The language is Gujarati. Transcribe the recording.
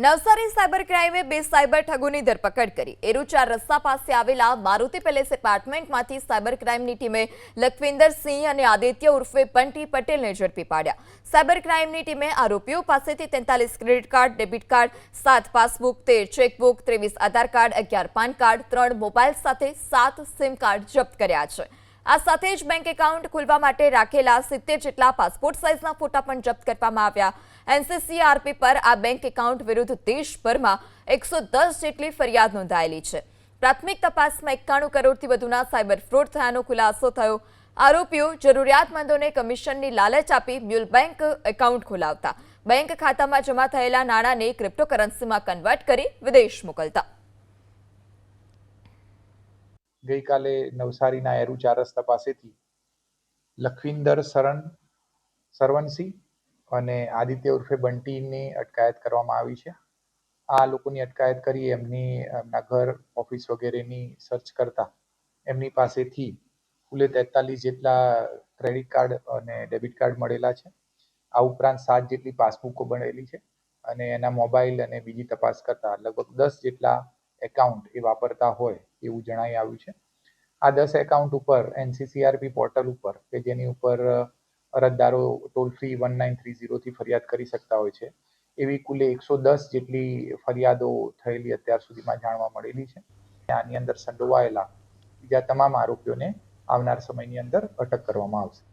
નવસારી સાયબર ક્રાઇમે બે સાયબર ઠગોની ધરપકડ કરી। એરુચાર રસ્તા પાસે આવેલા મારુતિ પેલેસ એપાર્ટમેન્ટમાંથી સાયબર ક્રાઇમની ટીમે લખવિંદર સિંહ અને આદિત્ય ઉર્ફે બંટી પટેલને ઝડપી પાડ્યા। સાયબર ક્રાઇમની ટીમે આરોપીઓ પાસેથી 43 credit card, debit card, 7 passbook, 13 chequebook, 23 આધાર કાર્ડ, 11 પાન કાર્ડ, 3 મોબાઈલ સાથે 7 સિમ કાર્ડ જપ્ત કર્યા છે। આ સાથે જ બેંક એકાઉન્ટ ખોલવા માટે રાખેલા 70 જેટલા પાસપોર્ટ સાઇઝના ફોટા પણ જપ્ત કરવામાં આવ્યા। એનસીસીઆરપી પર આ બેંક એકાઉન્ટ વિરુદ્ધ દેશભરમાં 110 જેટલી ફરિયાદ નોંધાયેલી છે। પ્રાથમિક તપાસમાં 91 કરોડથી વધુના સાયબર ફ્રોડ થયાનો ખુલાસો થયો। આરોપીઓ જરૂરિયાતમંદોને કમિશનની લાલચ આપી મ્યુલ બેંક એકાઉન્ટ ખોલાવતા બેંક ખાતામાં જમા થયેલા નાણાંને ક્રિપ્ટોકરન્સીમાં કન્વર્ટ કરી વિદેશ મોકલતા। ગઈકાલે નવસારીના એરુચાર રસ્તા પાસેથી લખવિંદર સરવનસિંહ અને આદિત્ય ઉર્ફે બંટીની અટકાયત કરવામાં આવી છે। આ લોકોની અટકાયત કરી એમના ઘર, ઓફિસ વગેરેની સર્ચ કરતા એમની પાસેથી કુલે 43 જેટલા ક્રેડિટ કાર્ડ અને ડેબિટ કાર્ડ મળેલા છે। આ ઉપરાંત 7 જેટલી પાસબુકો મળેલી છે અને એના મોબાઈલ અને બીજી તપાસ કરતા લગભગ 10 જેટલા એકાઉન્ટ એ વાપરતા હોય એવું જણાઈ આવ્યું છે। આ 10 એકાઉન્ટ ઉપર એનસીસીઆરપી પોર્ટલ ઉપર કે જેની ઉપર અરજદારો ટોલ ફ્રી 1930 થી ફરિયાદ કરી શકતા હોય છે એવી કુલે 110 જેટલી ફરિયાદો થયેલી અત્યાર સુધીમાં જાણવા મળેલી છે। આની અંદર સંડોવાયેલા બીજા તમામ આરોપીઓને આવનાર સમયની અંદર અટક કરવામાં આવશે।